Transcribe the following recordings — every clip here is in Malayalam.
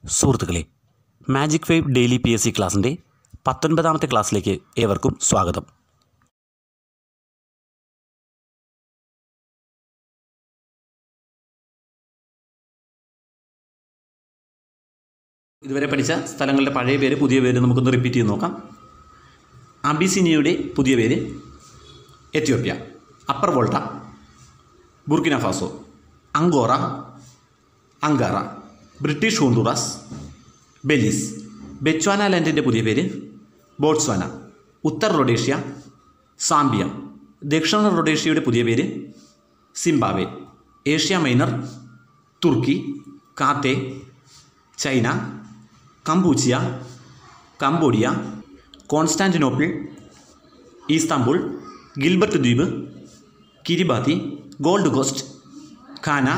സുഹൃത്തുക്കളെ, മാജിക് വേവ് ഡെയിലി PSC ക്ലാസ്സിൻ്റെ 19ാമത്തെ ക്ലാസ്സിലേക്ക് ഏവർക്കും സ്വാഗതം. ഇതുവരെ പഠിച്ച സ്ഥലങ്ങളുടെ പഴയ പേര് പുതിയ പേര് നമുക്കൊന്ന് റിപ്പീറ്റ് ചെയ്ത് നോക്കാം. അബിസിനിയയുടെ പുതിയ പേര് Ethiopia, Upper Volta, Burkina Faso, Angora, Ankara, British Honduras, Belize. Bechuana ലാൻഡിൻ്റെ പുതിയ പേര് ബോട്സ്വാന, ഉത്തർ റൊഡേഷ്യ, സാംബിയ. ദക്ഷിണ റൊഡേഷ്യയുടെ പുതിയ പേര് സിംബാബ്വെ. ഏഷ്യ മൈനർ, തുർക്കി, Cathay, China, Kampuchea, Cambodia, Constantinople, Istanbul, Gilbert ദ്വീപ്, Kiribati, Gold Coast, Ghana,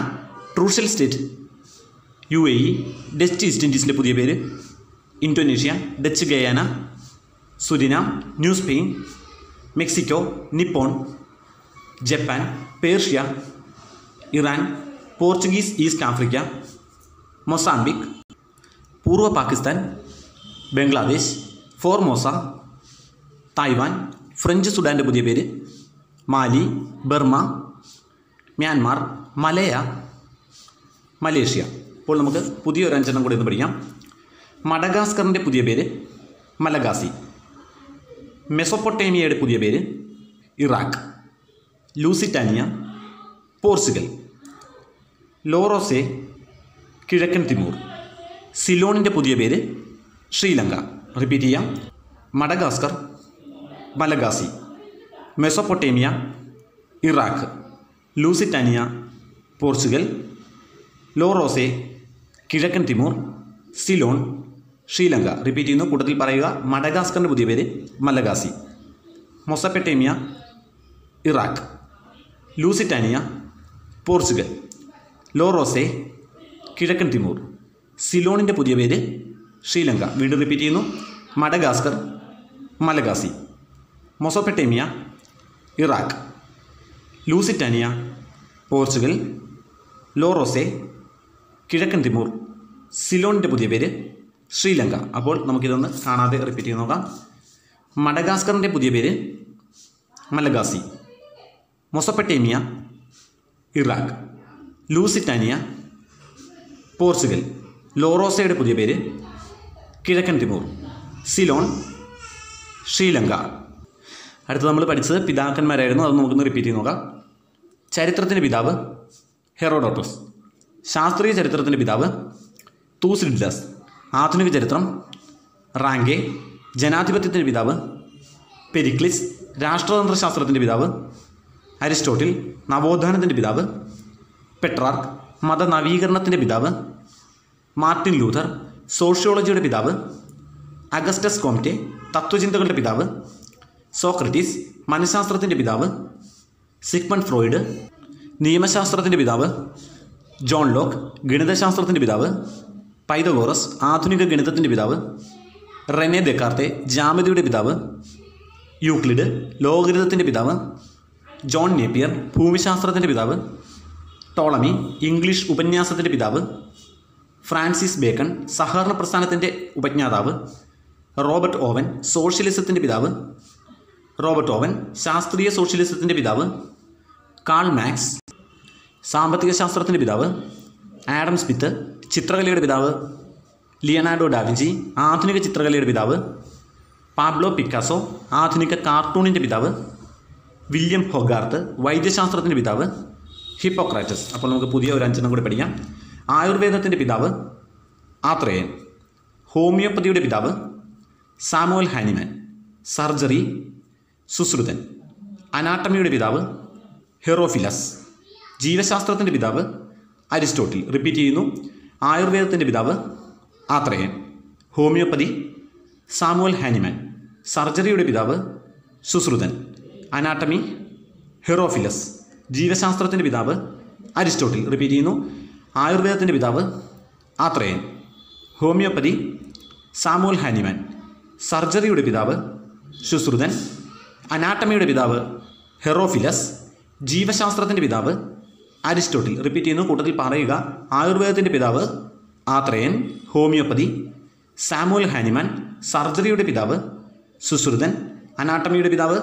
Trucial State, UAE. Dutch East ഇൻഡീസിൻ്റെ പുതിയ പേര് Indonesia, Dutch Guiana, Suriname, New Spain, Mexico, Nippon, Japan, Persia, Iran, Portuguese East Africa, Mozambique, പൂർവ്വ Pakistan, Bangladesh, Formosa, Taiwan. French സുഡാൻ്റെ പുതിയ പേര് Mali, Burma, Myanmar, Malaya, Malaysia. ഇപ്പോൾ നമുക്ക് പുതിയൊരു അഞ്ചെണ്ണം കൂടി ഒന്ന് പഠിക്കാം. മഡഗാസ്കറിൻ്റെ പുതിയ പേര് മലഗാസി. മെസൊപ്പൊട്ടേമിയയുടെ പുതിയ പേര് ഇറാഖ്. Lusitania, Portugal. ലോറോസെ, കിഴക്കൻ തിമൂർ. സിലോണിൻ്റെ പുതിയ പേര് ശ്രീലങ്ക. റിപ്പീറ്റ് ചെയ്യാം: Madagascar, Malagasy, Mesopotamia, Iraq, Lusitania, Portugal, Lorosae, കിഴക്കൻ തിമൂർ, സിലോൺ, ശ്രീലങ്ക. റിപ്പീറ്റ് ചെയ്യുന്നു, കൂട്ടത്തിൽ പറയുക: മഡഗാസ്കറിൻ്റെ പുതിയ പേര് Malagasy, Mesopotamia, Iraq, Lusitania, Portugal, Lorosae, കിഴക്കൻ തിമൂർ, സിലോണിൻ്റെ പുതിയ പേര് ശ്രീലങ്ക. വീണ്ടും റിപ്പീറ്റ് ചെയ്യുന്നു: Madagascar, Malagasy, Mesopotamia, Iraq, Lusitania, Portugal, Lorosae, കിഴക്കൻ തിമൂർ, സിലോണിൻ്റെ പുതിയ പേര് ശ്രീലങ്ക. അപ്പോൾ നമുക്കിതൊന്ന് കാണാതെ റിപ്പീറ്റ് ചെയ്ത് നോക്കാം. മഡഗാസ്കറിൻ്റെ പുതിയ പേര് Malagasy, Mesopotamia, Iraq, Lusitania, Portugal, ലോറോസയുടെ പുതിയ പേര് കിഴക്കൻ തിമൂർ, സിലോൺ, ശ്രീലങ്ക. അടുത്ത് നമ്മൾ പഠിച്ചത് പിതാക്കന്മാരായിരുന്നു. അത് നമുക്കൊന്ന് റിപ്പീറ്റ് ചെയ്ത് നോക്കാം. ചരിത്രത്തിൻ്റെ പിതാവ് ഹെറോഡോട്ടസ്. ശാസ്ത്രീയ ചരിത്രത്തിൻ്റെ പിതാവ് തൂസിഡിഡസ്. ആധുനിക ചരിത്രം റാങ്കെ. ജനാധിപത്യത്തിൻ്റെ പിതാവ് പെരിക്ലിസ്. രാഷ്ട്രതന്ത്ര ശാസ്ത്രത്തിൻ്റെ പിതാവ് അരിസ്റ്റോട്ടിൽ. നവോത്ഥാനത്തിൻ്റെ പിതാവ് പെട്രാർക്ക്. മതനവീകരണത്തിൻ്റെ പിതാവ് മാർട്ടിൻ ലൂഥർ. സോഷ്യോളജിയുടെ പിതാവ് അഗസ്റ്റസ് കോംറ്റെ. തത്വചിന്തകളുടെ പിതാവ് സോക്രട്ടീസ്. മനഃശാസ്ത്രത്തിൻ്റെ പിതാവ് സിഗ്മണ്ട് ഫ്രോയിഡ്. നിയമശാസ്ത്രത്തിൻ്റെ പിതാവ് ജോൺ ലോക്ക്. ഗണിതശാസ്ത്രത്തിൻ്റെ പിതാവ് പൈതഗോറസ്. ആധുനിക ഗണിതത്തിൻ്റെ പിതാവ് റെനെ ദെക്കാർത്തെ. ജാമിതിയുടെ പിതാവ് യൂക്ലിഡ്. ലോഗരിതത്തിൻ്റെ പിതാവ് ജോൺ നേപ്പിയർ. ഭൂമിശാസ്ത്രത്തിൻ്റെ പിതാവ് ടോളമി. ഇംഗ്ലീഷ് ഉപന്യാസത്തിൻ്റെ പിതാവ് ഫ്രാൻസിസ് ബേക്കൺ. സഹകരണ പ്രസ്ഥാനത്തിൻ്റെ ഉപജ്ഞാതാവ് റോബർട്ട് ഓവൻ. സോഷ്യലിസത്തിൻ്റെ പിതാവ് റോബർട്ട് ഓവൻ. ശാസ്ത്രീയ സോഷ്യലിസത്തിൻ്റെ പിതാവ് കാൾ മാക്സ്. സാമ്പത്തിക ശാസ്ത്രത്തിൻ്റെ പിതാവ് ആഡം സ്മിത്ത്. ചിത്രകലയുടെ പിതാവ് ലിയനാർഡോ ഡാവിഞ്ചി. ആധുനിക ചിത്രകലയുടെ പിതാവ് പാബ്ലോ പിക്കാസോ. ആധുനിക കാർട്ടൂണിൻ്റെ പിതാവ് വില്യം ഹൊഗാർത്ത്. വൈദ്യശാസ്ത്രത്തിൻ്റെ പിതാവ് ഹിപ്പോക്രാറ്റസ്. അപ്പോൾ നമുക്ക് പുതിയ ഒരു അഞ്ചെണ്ണം കൂടി പഠിക്കാം. ആയുർവേദത്തിൻ്റെ പിതാവ് ആത്രേയൻ. ഹോമിയോപ്പതിയുടെ പിതാവ് സാമുവൽ ഹാനിമാൻ. സർജറി സുശ്രുതൻ. അനാട്ടമിയുടെ പിതാവ് ഹെറോഫിലസ്. ജീവശാസ്ത്രത്തിൻ്റെ പിതാവ് അരിസ്റ്റോട്ടിൽ. റിപ്പീറ്റ് ചെയ്യുന്നു: ആയുർവേദത്തിൻ്റെ പിതാവ് ആത്രേയൻ. Homeopathy Samuel Hahnemann. സർജറിയുടെ പിതാവ് സുശ്രുതൻ. അനാട്ടമി ഹെറോഫിലസ്. ജീവശാസ്ത്രത്തിൻ്റെ പിതാവ് അരിസ്റ്റോട്ടിൽ. റിപ്പീറ്റ് ചെയ്യുന്നു: ആയുർവേദത്തിൻ്റെ പിതാവ് ആത്രേയൻ. Homeopathy Samuel Hahnemann. സർജറിയുടെ പിതാവ് സുശ്രുതൻ. അനാട്ടമിയുടെ പിതാവ് ഹെറോഫിലസ്. ജീവശാസ്ത്രത്തിൻ്റെ പിതാവ് അരിസ്റ്റോട്ടിൽ. റിപ്പീറ്റ് ചെയ്യുന്നു, കൂട്ടത്തിൽ പറയുക: ആയുർവേദത്തിൻ്റെ പിതാവ് ആത്രയൻ ഹോമിയോപ്പതി, സാമുവൽ ഹാനിമാൻ സർജറിയുടെ പിതാവ്, സുശ്രുതൻ അനാട്ടമിയുടെ പിതാവ്,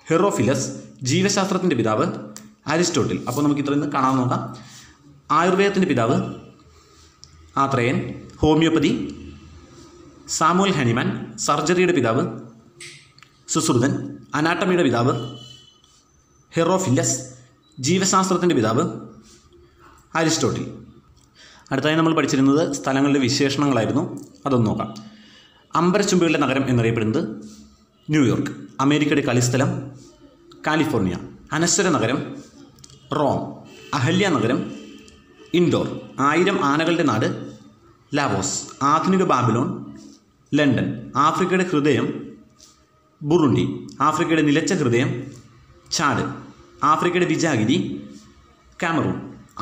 ഹെറോഫിലസ് ജീവശാസ്ത്രത്തിൻ്റെ പിതാവ്, അരിസ്റ്റോട്ടിൽ. അപ്പോൾ നമുക്ക് ഇത്രയും കാണാൻ നോക്കാം. ആയുർവേദത്തിൻ്റെ പിതാവ് ആത്രയൻ, ഹോമിയോപ്പതി സാമുവൽ ഹാനിമാൻ സർജറിയുടെ പിതാവ്, സുശ്രുതൻ അനാട്ടമിയുടെ പിതാവ്, ഹെറോഫിലസ് ജീവശാസ്ത്രത്തിൻ്റെ പിതാവ്, അരിസ്റ്റോട്ടിൽ. അടുത്തതായി നമ്മൾ പഠിച്ചിരുന്നത് സ്ഥലങ്ങളുടെ വിശേഷണങ്ങളായിരുന്നു. അതൊന്ന് നോക്കാം. അമ്പരച്ചുംബികളുടെ നഗരം എന്നറിയപ്പെടുന്നത് ന്യൂയോർക്ക്. അമേരിക്കയുടെ കളിസ്ഥലം കാലിഫോർണിയ. അനശ്വര നഗരം റോം. അഹല്യ നഗരം ഇൻഡോർ. 1000 ആനകളുടെ നാട് ലാവോസ്. ആധുനിക ബാബിലോൺ ലണ്ടൻ. ആഫ്രിക്കയുടെ ഹൃദയം ബുറുണ്ടി. ആഫ്രിക്കയുടെ നിലച്ച ഹൃദയം ചാഡ്. ആഫ്രിക്കയുടെ വിജാഗിരി കാമറൂൺ.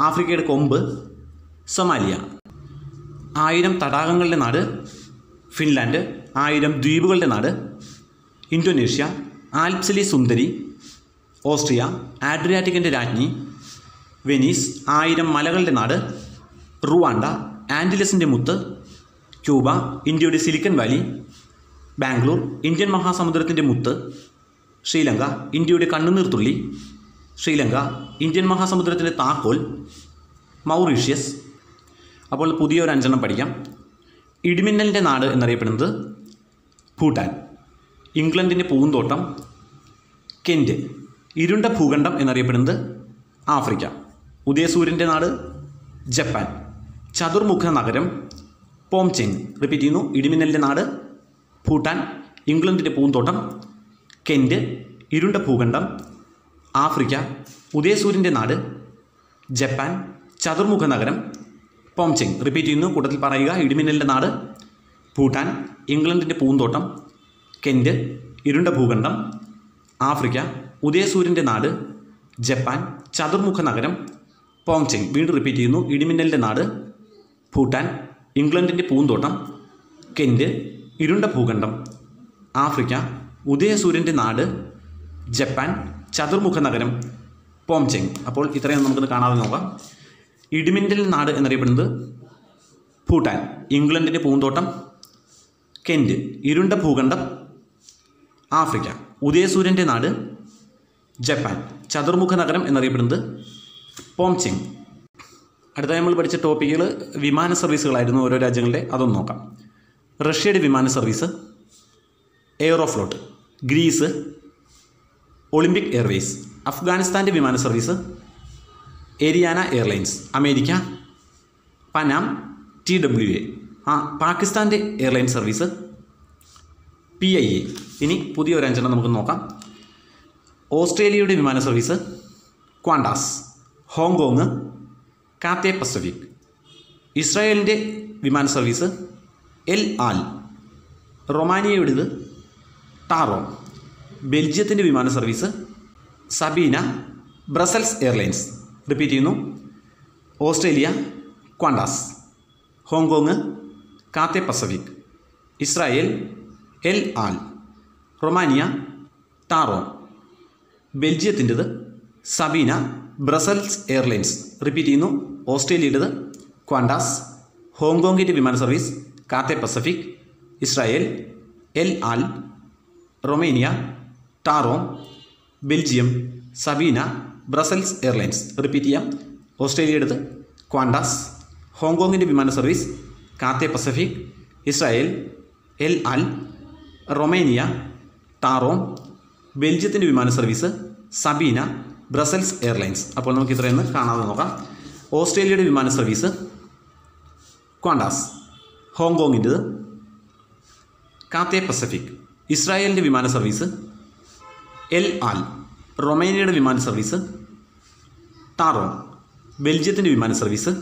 ആഫ്രിക്കയുടെ കൊമ്പ് സൊമാലിയ. 1000 തടാകങ്ങളുടെ നാട് ഫിൻലാൻഡ്. 1000 ദ്വീപുകളുടെ നാട് ഇന്തോനേഷ്യ. ആൽപ്സിലെ സുന്ദരി ഓസ്ട്രിയ. ആഡ്രിയാറ്റിക്കിൻ്റെ രാജ്ഞി വെനീസ്. 1000 മലകളുടെ നാട് റുവാണ്ട. ആൻഡിലസിൻ്റെ മുത്ത് ക്യൂബ. ഇന്ത്യയുടെ സിലിക്കൺ വാലി ബാംഗ്ലൂർ. ഇന്ത്യൻ മഹാസമുദ്രത്തിൻ്റെ മുത്ത് ശ്രീലങ്ക. ഇന്ത്യയുടെ കണ്ണുനീർത്തുള്ളി ശ്രീലങ്ക. ഇന്ത്യൻ മഹാസമുദ്രത്തിൻ്റെ താക്കോൽ മൗറീഷ്യസ്. അപ്പോൾ പുതിയൊരു 5 പഠിക്കാം. ഇടിമിന്നലിൻ്റെ നാട് എന്നറിയപ്പെടുന്നത് ഭൂട്ടാൻ. ഇംഗ്ലണ്ടിൻ്റെ പൂന്തോട്ടം കെൻറ്റ്. ഇരുണ്ട ഭൂഖണ്ഡം എന്നറിയപ്പെടുന്നത് ആഫ്രിക്ക. ഉദയസൂര്യൻ്റെ നാട് ജപ്പാൻ. ചതുർമുഖ നഗരം പോംചെങ്. റിപ്പീറ്റ് ചെയ്യുന്നു. ഇടിമിന്നലിൻ്റെ നാട് ഭൂട്ടാൻ. ഇംഗ്ലണ്ടിൻ്റെ പൂന്തോട്ടം കെൻറ്റ്. ഇരുണ്ട ഭൂഖണ്ഡം ആഫ്രിക്ക. ഉദയസൂര്യൻ്റെ നാട് ജപ്പാൻ. ചതുർമുഖ നഗരം പോംചെങ്. റിപ്പീറ്റ് ചെയ്യുന്നു. കൂട്ടത്തിൽ പറയുക. ഇടിമിന്നലിൻ്റെ നാട് ഭൂട്ടാൻ. ഇംഗ്ലണ്ടിൻ്റെ പൂന്തോട്ടം കെൻറ്റ്. ഇരുണ്ട ഭൂഖണ്ഡം ആഫ്രിക്ക. ഉദയസൂര്യൻ്റെ നാട് ജപ്പാൻ. ചതുർമുഖ നഗരം പോംചെങ്. വീണ്ടും റിപ്പീറ്റ് ചെയ്യുന്നു. ഇടിമിന്നലിൻ്റെ നാട് ഭൂട്ടാൻ. ഇംഗ്ലണ്ടിൻ്റെ പൂന്തോട്ടം കെൻറ്റ്. ഇരുണ്ട ഭൂഖണ്ഡം ആഫ്രിക്ക. ഉദയസൂര്യൻ്റെ നാട് ജപ്പാൻ. ചതുർമുഖ നഗരം പോംചെങ്. അപ്പോൾ ഇത്രയും നമുക്കിത് കാണാതെ നോക്കാം. ഇടിമിന്നൽ നാട് എന്നറിയപ്പെടുന്നത് ഭൂട്ടാൻ. ഇംഗ്ലണ്ടിൻ്റെ പൂന്തോട്ടം കെൻറ്റ്. ഇരുണ്ട ഭൂഖണ്ഡം ആഫ്രിക്ക. ഉദയസൂര്യൻ്റെ നാട് ജപ്പാൻ. ചതുർമുഖ നഗരം എന്നറിയപ്പെടുന്നത് പോംചെങ്. അടുത്തായി നമ്മൾ പഠിച്ച ടോപ്പിക്കുകൾ വിമാന സർവീസുകളായിരുന്നു ഓരോ രാജ്യങ്ങളുടെ. അതൊന്ന് നോക്കാം. റഷ്യയുടെ വിമാന service Aeroflot. Greece Olympic Airways. അഫ്ഗാനിസ്ഥാൻ്റെ വിമാന service Ariana Airlines. America Pan Am TWA. പാകിസ്ഥാൻ്റെ എയർലൈൻ സർവീസ് PIA. ഇനി പുതിയൊരു 5 നമുക്ക് നോക്കാം. ഓസ്ട്രേലിയയുടെ വിമാന service Qantas. Hong Kong Cathay Pacific. ഇസ്രായേലിൻ്റെ വിമാന സർവീസ് എൽ ആൽ. റൊമാനിയയുടേത് ടാറോ. ബെൽജിയത്തിൻ്റെ വിമാന service Sabena Brussels Airlines. Repeat ചെയ്യുന്നു. Australia Qantas. Hong Kong Cathay Pacific. Israel El Al. Romania Tarom. ബെൽജിയത്തിൻ്റെത് സബീന ബ്രസൽസ് എയർലൈൻസ്. റിപ്പീറ്റ് ചെയ്യുന്നു. ഓസ്ട്രേലിയയുടേത് ക്വാണ്ടാസ്. ഹോങ്കോങ്ങിൻ്റെ വിമാന service Cathay Pacific. Israel El Al. Romania Tarom. Belgium Sabena Brussels Airlines. Repeat ചെയ്യാം. ഓസ്ട്രേലിയയുടേത് ക്വാണ്ടാസ്. ഹോങ്കോങ്ങിൻ്റെ വിമാന service Cathay Pacific. Israel El Al. Romania Tarom. ബെൽജിയത്തിൻ്റെ വിമാന സർവീസ് സബീന ബ്രസൽസ് എയർലൈൻസ്. അപ്പോൾ നമുക്ക് ഇത്രയൊന്ന് കാണാതെ നോക്കാം. ഓസ്ട്രേലിയയുടെ വിമാന സർവീസ് ക്വാണ്ടാസ്. ഹോങ്കോങ്ങിൻ്റെത് കാത്തെ പസഫിക്. ഇസ്രായേലിൻ്റെ വിമാന സർവീസ് എൽ ആൽ. റൊമേനിയയുടെ വിമാന സർവീസ് ടാറോ. ബെൽജിയത്തിൻ്റെ വിമാന സർവീസ്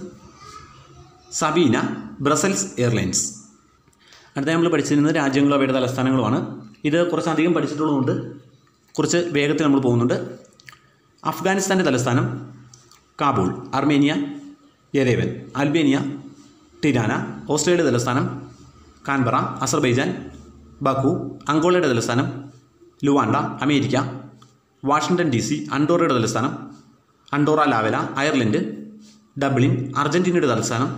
സബീന ബ്രസൽസ് എയർലൈൻസ്. അടുത്ത നമ്മൾ പഠിച്ചിരുന്നത് രാജ്യങ്ങളും അവയുടെ തലസ്ഥാനങ്ങളുമാണ്. ഇത് കുറച്ചധികം പഠിച്ചിട്ടുള്ളതുകൊണ്ട് കുറച്ച് വേഗത്തിൽ നമ്മൾ പോകുന്നുണ്ട്. അഫ്ഗാനിസ്ഥാൻ്റെ തലസ്ഥാനം Kabul. Armenia Yerevan. Albania Tirana. ഓസ്ട്രേലിയയുടെ തലസ്ഥാനം കാൻബറ. Azerbaijan Baku. അങ്കോളയുടെ തലസ്ഥാനം ലുവാണ്ട. America Washington DC. അണ്ടോറയുടെ തലസ്ഥാനം അണ്ടോറ ലാവല. Ireland Dublin. അർജൻറ്റീനയുടെ തലസ്ഥാനം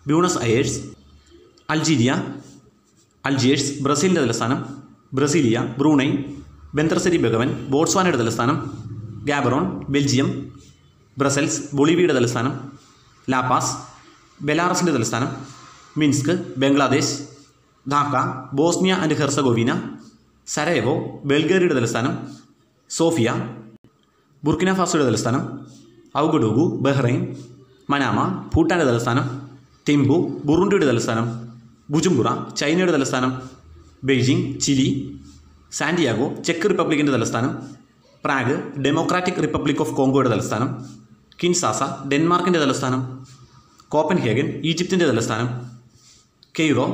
ബ്യൂണസ് അയേഴ്സ്. അൾജിയേഴ്സ് ബ്രസീലിൻ്റെ തലസ്ഥാനം. ബ്രസീലിയ. ബ്രൂണൈ. ബന്ദർസരി ബെഗവൻ ബോട്സ്വാനയുടെ തലസ്ഥാനം. ഗാബറോൺ ബെൽജിയം. ബ്രസൽസ് ബൊളീവിയയുടെ തലസ്ഥാനം. ലാപാസ് ബെലാറസിൻ്റെ തലസ്ഥാനം. Minsk Bangladesh. Dhaka Bosnia and Herzegovina. Sarajevo ബൾഗേറിയയുടെ തലസ്ഥാനം. സോഫിയ ബുർക്കിന ഫാസോയുടെ തലസ്ഥാനം. ഔഗഡൂഗു ബഹ്റൈൻ. മനാമ ഭൂട്ടാൻ്റെ തലസ്ഥാനം. തിംബു ബുറുണ്ടിയുടെ തലസ്ഥാനം. ബുജുംബുറ ചൈനയുടെ തലസ്ഥാനം. Beijing Chile. സാന്റിയാഗോ ചെക്ക് റിപ്പബ്ലിക്കിൻ്റെ തലസ്ഥാനം. പ്രാഗ് ഡെമോക്രാറ്റിക് റിപ്പബ്ലിക് ഓഫ് കോങ്കോയുടെ തലസ്ഥാനം. കിൻസാസ ഡെൻമാർക്കിൻ്റെ തലസ്ഥാനം. കോപ്പൻഹേഗൻ ഈജിപ്തിൻ്റെ തലസ്ഥാനം. Cairo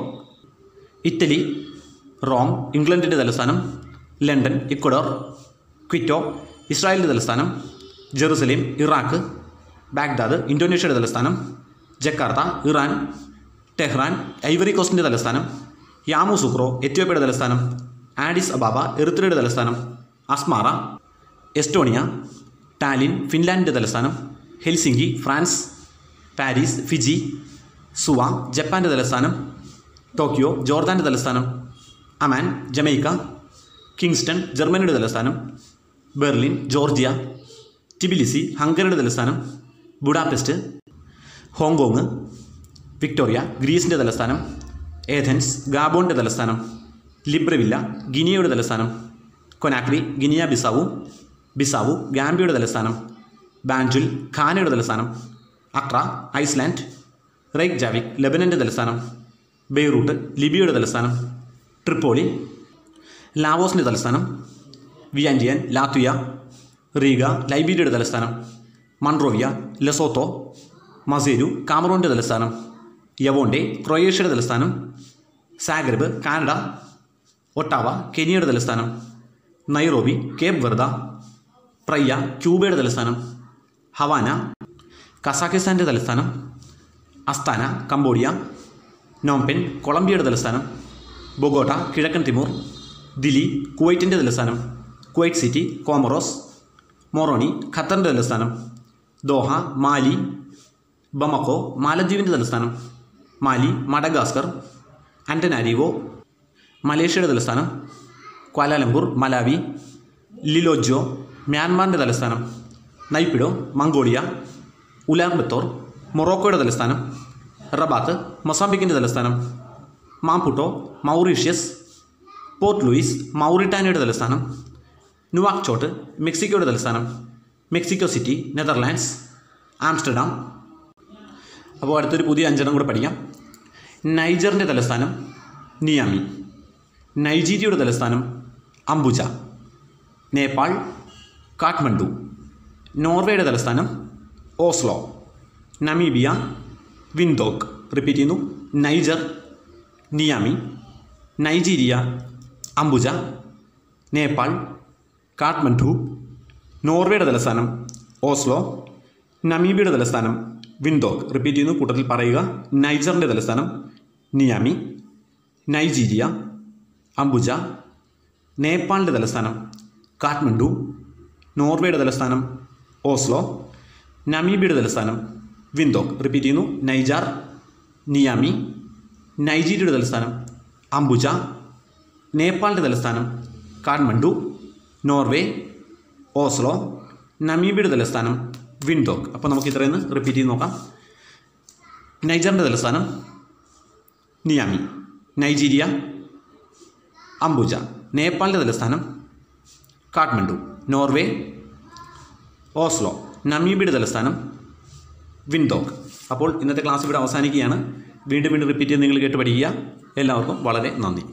Italy. റോം ഇംഗ്ലണ്ടിൻ്റെ തലസ്ഥാനം. London Ecuador. ക്വിറ്റോ ഇസ്രായേലിൻ്റെ തലസ്ഥാനം. Jerusalem Iraq. ബാഗ്ദാദ് ഇന്തോനേഷ്യയുടെ തലസ്ഥാനം. Jakarta Iran. ടെഹ്റാൻ ഐവറി കോസ്റ്റിൻ്റെ തലസ്ഥാനം. യാമൂസുക്രോ എത്യോപ്യയുടെ തലസ്ഥാനം. ആഡിസ് അബാബ എറിത്രയുടെ തലസ്ഥാനം. അസ്മാറ എസ്റ്റോണിയ. ടാലിൻ ഫിൻലാൻഡിൻ്റെ തലസ്ഥാനം. Helsinki France. Paris Fiji. Suva ജപ്പാൻ്റെ തലസ്ഥാനം. ടോക്കിയോ ജോർദാൻ്റെ തലസ്ഥാനം. അമാൻ ജമൈക്ക. കിങ്സ്റ്റൺ ജർമ്മനിയുടെ തലസ്ഥാനം. Berlin Georgia. ടിബിലിസി ഹംഗറിയുടെ തലസ്ഥാനം. Budapest Hong Kong. വിക്ടോറിയ ഗ്രീസിൻ്റെ തലസ്ഥാനം. ഏഥൻസ് ഗാബോണിൻ്റെ തലസ്ഥാനം. ലിബ്രവില്ല ഗിനിയയുടെ തലസ്ഥാനം. കൊനാക്രി ഗിനിയ ബിസാവു ഗാംബിയയുടെ തലസ്ഥാനം. ബാൻജുൽ ഖാനയുടെ തലസ്ഥാനം. അക്ര ഐസ്ലാൻഡ്. റെയ്ക്ജാവിക് ലെബനൻ്റെ തലസ്ഥാനം. ബെയ്റൂട്ട് ലിബിയയുടെ തലസ്ഥാനം. ട്രിപ്പോളി ലാവോസിൻ്റെ തലസ്ഥാനം. വിയാൻഡിയൻ ലാത്വിയ. റീഗ ലൈബീരിയയുടെ തലസ്ഥാനം. മൺട്രോവിയ ലെസോത്തോ. മസേരു കാമറൂണിൻ്റെ തലസ്ഥാനം. യവോണ്ടെ ക്രൊയേഷ്യയുടെ തലസ്ഥാനം. Zagreb Canada. ഒട്ടാവ കെനിയയുടെ തലസ്ഥാനം. Nairobi Cape Verde. പ്രയ്യ ക്യൂബയുടെ തലസ്ഥാനം. ഹവാന കസാഖിസ്ഥാൻ്റെ തലസ്ഥാനം. അസ്താന കംബോഡിയ. നോംപെൻ കൊളംബിയയുടെ തലസ്ഥാനം. ബൊഗോട്ട കിഴക്കൻ തിമൂർ. ദില്ലി കുവൈറ്റിൻ്റെ തലസ്ഥാനം. Kuwait City Comoros. മൊറോണി ഖത്തറിൻ്റെ തലസ്ഥാനം. ദോഹ മാലി. ബമക്കോ മാലദ്വീപിൻ്റെ തലസ്ഥാനം. മാലി മഡഗാസ്കർ. ആൻറ്റനാരിവോ മലേഷ്യയുടെ തലസ്ഥാനം. Kuala Lumpur Malawi. ലിലോജോ മ്യാൻമാറിൻ്റെ തലസ്ഥാനം. നൈപ്പിഡോ മംഗോളിയ. ഉലാൻബത്തോർ മൊറോക്കോയുടെ തലസ്ഥാനം. റബാത്ത് മൊസാംബിക്കിൻ്റെ തലസ്ഥാനം. മാംപുട്ടോ മൗറീഷ്യസ്. പോർട്ട് ലൂയിസ് മൗറിറ്റാനിയയുടെ തലസ്ഥാനം. നുവാക്ചോട്ട് മെക്സിക്കോയുടെ തലസ്ഥാനം. Mexico city Netherlands. ആംസ്റ്റർഡാം. അപ്പോൾ അടുത്തൊരു പുതിയ 5 കൂടെ പഠിക്കാം. നൈജറിൻ്റെ തലസ്ഥാനം നിയാമി. നൈജീരിയയുടെ തലസ്ഥാനം അംബുജ. നേപ്പാൾ കാഠ്മണ്ഡു. നോർവേയുടെ തലസ്ഥാനം ഓസ്ലോ. നമീബിയ വിൻഡോക്ക്. റിപ്പീറ്റ് ചെയ്യുന്നു. നൈജർ നിയാമി. നൈജീരിയ അംബുജ. നേപ്പാൾ കാഠ്മണ്ഡു. നോർവേയുടെ തലസ്ഥാനം ഓസ്ലോ. നമീബിയയുടെ തലസ്ഥാനം വിൻഡോക്ക്. റിപ്പീറ്റ് ചെയ്യുന്നു, കൂട്ടത്തിൽ പറയുക. നൈജറിൻ്റെ തലസ്ഥാനം നിയാമി. നൈജീരിയ അംബുജ. നേപ്പാളിൻ്റെ തലസ്ഥാനം കാഠ്മണ്ഡു. നോർവേയുടെ തലസ്ഥാനം ഓസ്ലോ. നമീബിയയുടെ തലസ്ഥാനം വിൻഡോക്ക്. റിപ്പീറ്റ് ചെയ്യുന്നു. നൈജർ നിയാമി. നൈജീരിയയുടെ തലസ്ഥാനം അംബുജ. നേപ്പാളിൻ്റെ തലസ്ഥാനം കാഠ്മണ്ഡു. Norway Oslo. നമീബിയയുടെ തലസ്ഥാനം വിൻഡോക്ക്. അപ്പോൾ നമുക്ക് ഇത്രയും റിപ്പീറ്റ് ചെയ്ത് നോക്കാം. നൈജറിൻ്റെ തലസ്ഥാനം നിയാമി. നൈജീരിയ അംബുജ. നേപ്പാളിൻ്റെ തലസ്ഥാനം കാഠ്മണ്ഡു. Norway Oslo. നമീബിയയുടെ തലസ്ഥാനം വിൻഡോക്ക്. അപ്പോൾ ഇന്നത്തെ ക്ലാസ് ഇവിടെ അവസാനിക്കുകയാണ്. വീണ്ടും റിപ്പീറ്റ് ചെയ്ത് നിങ്ങൾ കേട്ട് പഠിക്കുക. എല്ലാവർക്കും വളരെ നന്ദി.